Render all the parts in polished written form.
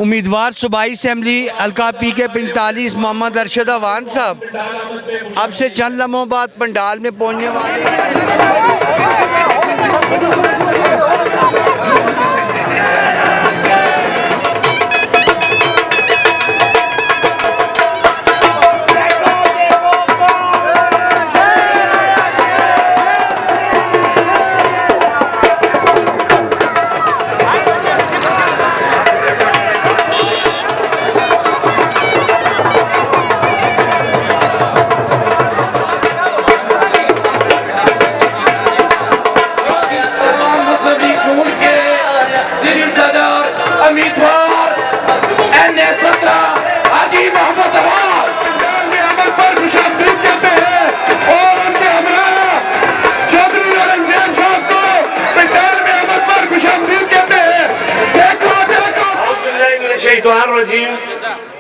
امیدوار صوبائی اسمبلی حلقہ پی کے 45 محمد ارشد عوان صاحب اب سے چند لمحوں بعد پنڈال میں پہنچنے والے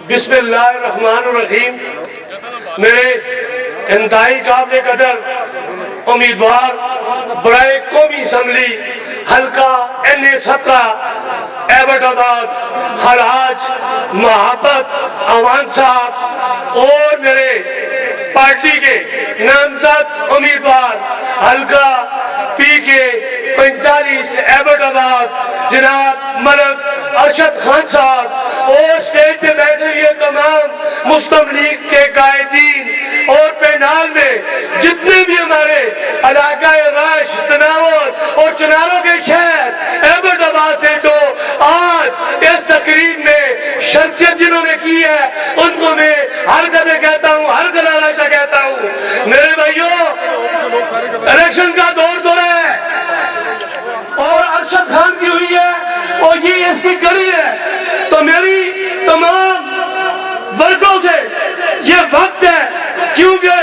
بسم اللہ الرحمن الرحیم. میرے انتہائی قابل قدر امیدوار برائے قومی اسمبلی حلقہ N17 ایبٹ آباد حراج محبت عوان صاحب اور میرے پارٹی کے نامزد امیدوار حلقہ پی کے 45 ایبٹ آباد جناب ملک ارشد خان صاحب اور سٹیج پہ بیٹھے یہ تمام مسلم لیگ کے قائدین اور پینال میں جتنے بھی ہمارے علاقہ راش تناور اور چناروں کے شہر ایبٹ آباد سے جو آج اس تقریب میں شرکت جنہوں نے کی ہے ان کو میں ہر گدے کہتا ہوں، ہر گدہ راشا کہتا ہوں. میرے بھائیوں، الیکشن کا دور تو ہے اور ارشد خان کی ہوئی ہے اور یہ اس کی کڑی ہے، تو میری تمام ورکروں سے یہ وقت ہے کیونکہ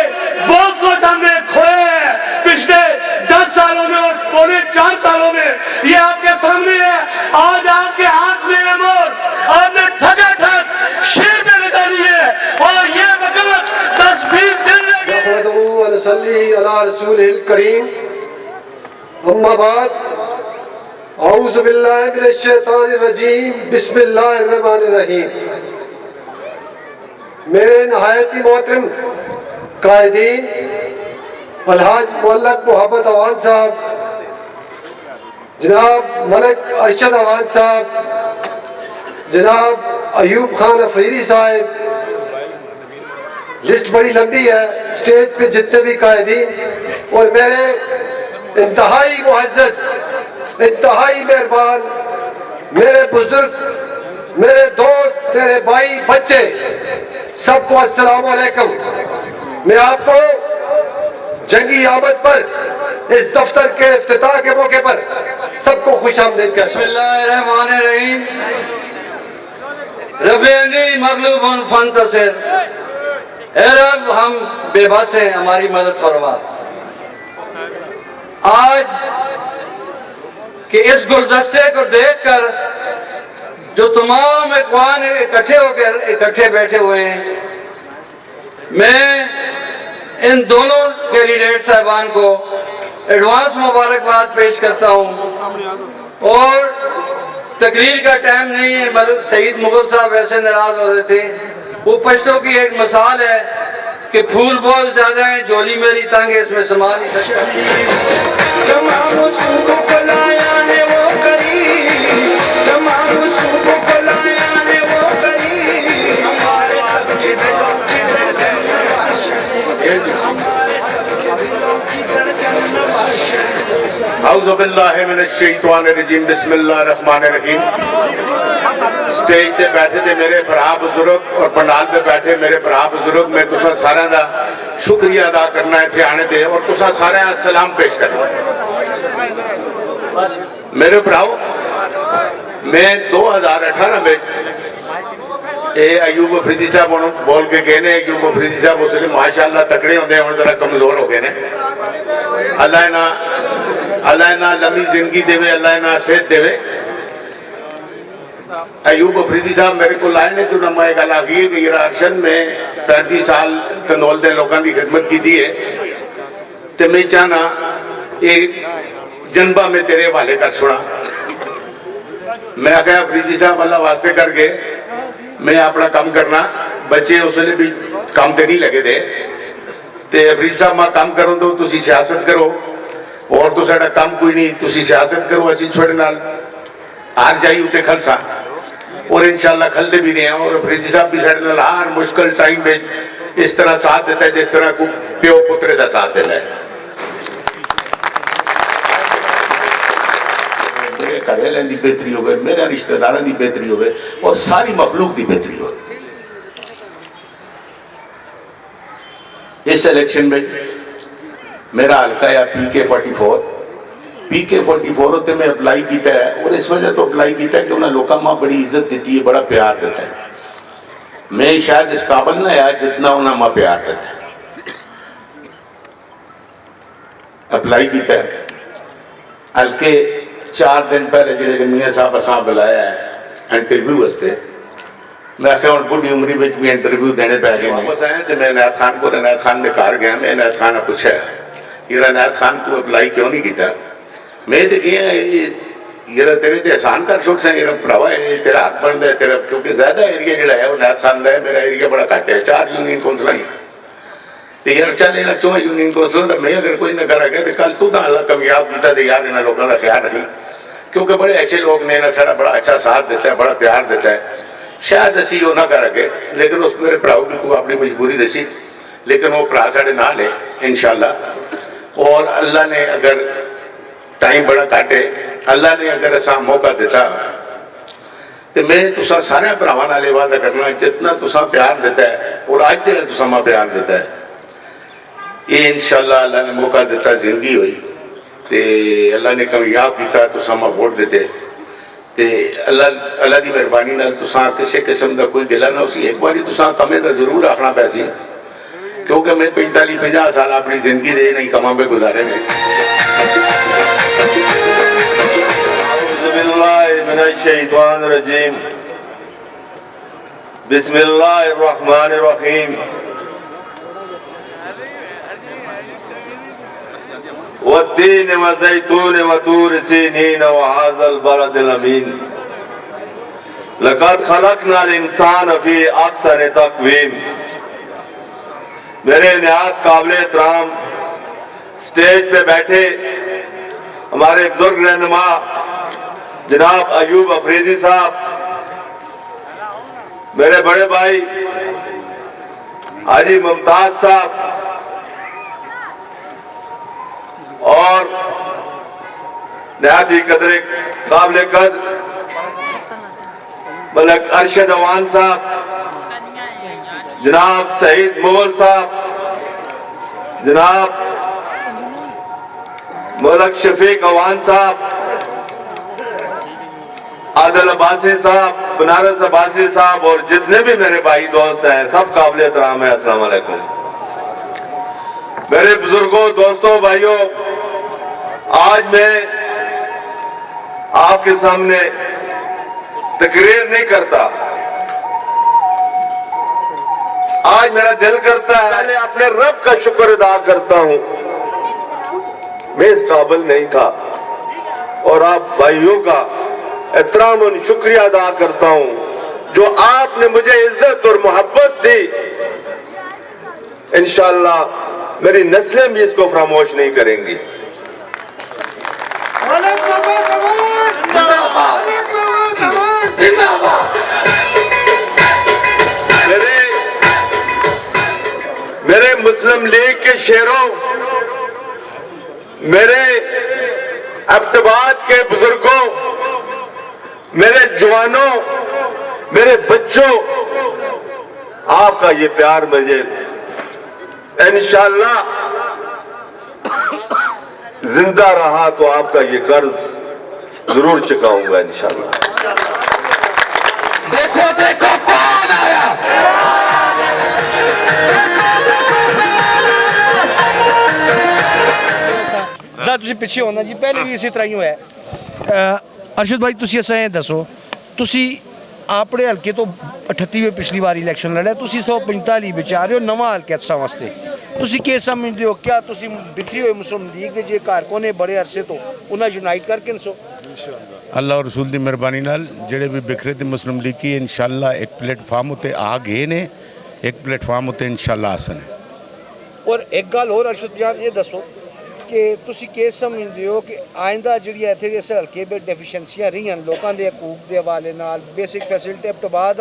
بہت کچھ ہم نے کھوئے ہیں پچھلے 10 سالوں میں اور پونے 4 سالوں میں. یہ آپ کے سامنے ہے، آج آپ کے ہاتھ میں ہے مور، آپ نے ٹھگا ٹھگ شیر میں نکالی ہے اور یہ وقت 10-20 دن لگے. نحمدہ ونصلی علی رسول الکریم. اما بعد، اعوذ باللہ من الشیطان الرجیم، بسم اللہ الرحمن الرحیم. میرے نہایت ہی محترم قائدین الحاج ملک محبت عوان صاحب، جناب ملک ارشد عوان صاحب، جناب ایوب خان افریدی صاحب، لسٹ بڑی لمبی ہے، سٹیج پہ جتنے بھی قائدین اور میرے انتہائی معزز، انتہائی مہربان، میرے بزرگ، میرے دوست، میرے بھائی، بچے، سب کو السلام علیکم. میں آپ کو جنگی آمد پر اس دفتر کے افتتاح کے موقع پر سب کو خوش آمدید کرتا ہوں. بسم اللہ الرحمن الرحیم. رب انی مغلوب فانتصر. اے رب ہم بے بس ہیں، ہماری مدد فرما. آج کہ اس گلدستے کو دیکھ کر جو تمام اخوان اکٹھے بیٹھے ہوئے ہیں، میں ان دونوں کینڈیڈیٹ صاحبان کو ایڈوانس مبارکباد پیش کرتا ہوں. اور تقریر کا ٹائم نہیں ہے، سعید مغل صاحب ایسے ناراض ہو رہے تھے. وہ پشتوں کی ایک مثال ہے کہ پھول بہت زیادہ ہیں، جولی میری تنگ ہے، اس میں سما نہیں سکتا. تمام صوبوں کو لایا ہے وہ قریب، تمام صوبوں کو لایا ہے وہ قریب، ہمارے سب کے دلوں کی دھڑکن نواز شریف، ہمارے سب کے دلوں کی دھڑکن نواز شریف. اعوذ باللہ من الشیطان الرجیم، بسم اللہ الرحمن الرحیم. سٹیج تے بیٹھے تھے میرے بھرا بزرگ اور پنڈال پہ بیٹھے میرے بھرا بزرگ، میں تسا سارا دا شکریہ ادا کرنا ہے تھے آنے دے اور تسا سارا سلام پیش کرنا. میرے بھراؤ، میں 2018 میں ایوب افریدی صاحب بول کے گئے نے. ایوب افریدی صاحب اس لیے ماشاءاللہ تکڑے ہوندے ہیں، ذرا کمزور ہو گئے نے. اللہ نہ لمبی زندگی دے، اللہ نہ صحت دے. ایوب افریدی صاحب میرے کو لائے نے تو نہ میں گل آگئی کہ یہ ارشد میں 35 سال تنول دے لوگاں دی خدمت کی دی ہے تو میں چاہنا ایک جنبہ میں تیرے حوالے کر سنا. میں آخیا افریدی صاحب اللہ واسطے کر کے میں اپنا کام کرنا بچے اس ویلے بھی کام تے نہیں لگے دے تے افریدی صاحب میں کام کروں تو تسی سیاست کرو اور تو ساڑا کام کوئی نہیں تسی سیاست کرو اسی چھوڑے نال ہار جائی ہوتے کھل سا اور انشاءاللہ کھلتے بھی رہے ہیں اور افریدی صاحب بھی ساڑے نال ہر مشکل ٹائم میں اس طرح ساتھ دیتا ہے جس طرح کو پیو پترے دا ساتھ دیتا ہے میرے کریلیں دی بہتری ہوئے میرے رشتہ داران دی بہتری ہوئے اور ساری مخلوق دی بہتری ہوئے اس الیکشن میں میرا حلقہ ہے PK44 ہوتے میں اپلائی کیتا ہے اور اس وجہ تو اپلائی کیتا ہے کہ انہیں لوکاں ماں بڑی عزت دیتی ہے بڑا پیار دیتا ہے میں شاید اس قابل نہ ہے جتنا انہیں ماں پیار دیتا ہے اپلائی کیتا ہے حلقے 4 دن پہلے جڑے میاں صاحب اساں بلایا ہے انٹرویو واسطے میں آخیا ہوں بڑی عمری میں بھی انٹرویو دینے پہ گئے واپس آئے تو میں عنایت خان کو عنایت خان نے کار گیا میں عنایت خان نے پوچھا یہ عنایت خان کو اپلائی کیوں نہیں کیتا میں دیکھیں یہ تیرے تے احسان کر چھوٹ سے یہ پڑھاوا ہے تیرا حق بنتا ہے تیرا کیونکہ زیادہ ایریا جڑا ہے وہ عنایت خان دا ہے میرا ایریا بڑا کٹ ہے 4 یونین کونسلر ہیں تو یار چل لینا چوں یونین کونسلر میں اگر کوئی نہ کرا گیا تو کل تو نہ اللہ کامیاب دیتا تو یار انہیں لوگوں کا خیال نہیں کیونکہ بڑے ایسے لوگ نے سارا بڑا اچھا ساتھ دیتا ہے بڑا پیار دیتا ہے شاید اسی وہ نہ کر گے لیکن اس میرے پڑھاؤ بھی کو اپنی مجبوری دسی لیکن وہ پڑھا ساڑے نہ لے انشاءاللہ اور اللہ نے اگر ٹائم بڑا کاٹے اللہ نے اگر ایسا موقع دیتا تو میں تسا سارے پراواں نال وعدہ کرنا جتنا تسا پیار دیتا ہے اور آج تیرے تسا ماں پیار دیتا ہے یہ انشاءاللہ اللہ نے موقع دیتا زندگی ہوئی تے اللہ نے کامیاب کیتا تسا ماں ووٹ دیتے تے اللہ دی مہربانی نال تسا کسی قسم دا کوئی گلا نہ اسی ایک باری تسا کمے دا ضرور رکھنا پیسی کیونکہ میں 45-50 سال اپنی زندگی دے نہیں کماں پہ گزارے میں اعوذ باللہ من الشیطان الرجیم بسم اللہ الرحمن الرحیم والتین والزیتون وطور سینین وهذا البلد الامین لقد خلقنا الانسان فی احسن تقویم میرے نہایت قابل احترام سٹیج پہ بیٹھے ہمارے بزرگ رہنما جناب ایوب افریدی صاحب میرے بڑے بھائی حاجی ممتاز صاحب اور نہایت ہی قابل قدر ملک ارشد اوان صاحب جناب سعید مغل صاحب جناب ملک شفیق اوان صاحب عادل عباسی صاحب بنارس عباسی صاحب اور جتنے بھی میرے بھائی دوست ہیں سب قابل احترام ہیں السلام علیکم میرے بزرگوں دوستوں بھائیوں آج میں آپ کے سامنے تقریر نہیں کرتا آج میرا دل کرتا ہے میں اپنے رب کا شکر ادا کرتا ہوں میں اس قابل نہیں تھا اور آپ بھائیوں کا احترام اور شکریہ ادا کرتا ہوں جو آپ نے مجھے عزت اور محبت دی انشاءاللہ میری نسلیں بھی اس کو فراموش نہیں کریں گی میرے مسلم لیگ کے شہروں میرے ابتباد کے بزرگوں میرے جوانوں میرے بچوں آپ کا یہ پیار مجھے انشاءاللہ زندہ رہا تو آپ کا یہ قرض ضرور چکاؤں گا انشاءاللہ دیکھو دیکھو کون آیا ذرا تسی پیچھے ہونا جی پہلے بھی اسی طرح ہی ہوا ہے ارشد بھائی تسی اسیں دسو تسی اپنے حلقے تو 38 پچھلی بار الیکشن لڑا تسی 145 بچ آ رہے ہو نواں حلقہ تساں واسطے ਤੁਸੀਂ ਕੀ ਸਮਝਦੇ ਹੋ کیا ਤੁਸੀਂ ਬਿਖਰੀ ਹੋਏ ਮੁਸਲਿਮ ਲੀਗ ਦੇ ਜੇ ਕਾਰਕੁਨ ਨੇ ਬੜੇ ਅਰਸੇ ਤੋਂ ਉਹਨਾਂ ਯੂਨਾਈਟ ਕਰਕੇ ਨਸੋ ਅੱਲਾਹ ਔਰ ਰਸੂਲ ਦੀ ਮਿਹਰਬਾਨੀ ਨਾਲ ਜਿਹੜੇ ਵੀ ਬਿਖਰੇ ਤੇ ਮੁਸਲਿਮ ਲੀਗ ਕੀ ਇਨਸ਼ਾਅੱਲਾ ਇੱਕ ਪਲੇਟਫਾਰਮ ਉੱਤੇ ਆ ਗਏ ਨੇ, ਇੱਕ ਪਲੇਟਫਾਰਮ ਉੱਤੇ ਇਨਸ਼ਾਅੱਲਾ ਆਸਨ ਹੈ। ਔਰ ਇੱਕ ਗੱਲ ਹੋਰ ਅਰਸ਼ਦ ਜਾਨ ਇਹ ਦੱਸੋ ਕਿ ਤੁਸੀਂ ਕੀ ਸਮਝਦੇ ਹੋ ਕਿ ਆਇੰਦਾ ਜਿਹੜੀ ਇੱਥੇ ਇਸ ਹਲਕੇ ਵਿੱਚ ਡੈਫੀਸ਼ੀਐਂਸੀਆਂ ਰਹੀਆਂ ਲੋਕਾਂ ਦੇ ਹਕੂਕ ਦੇ ਹਵਾਲੇ ਨਾਲ ਬੇਸਿਕ ਫੈਸਿਲਿਟੀ ਤੋਂ ਬਾਅਦ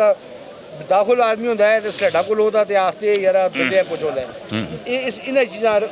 ਦਾਖਲ ਆਦਮੀ ਹੁੰਦਾ ਹੈ ਤੇ ਸਾਡਾ ਕੋਲ ਉਹਦਾ ਤੇ ਆਸਤੇ ਯਾਰ ਦੁੱਧਿਆ ਕੁਝ ਹੁੰਦਾ ਹੈ ਇਹ ਇਸ ਇਹਨਾਂ ਚੀਜ਼ਾਂ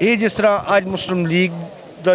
ਇਹ ਜਿਸ ਤਰ੍ਹਾਂ ਅੱਜ ਮੁਸਲਿਮ ਲੀਗ ਦਾ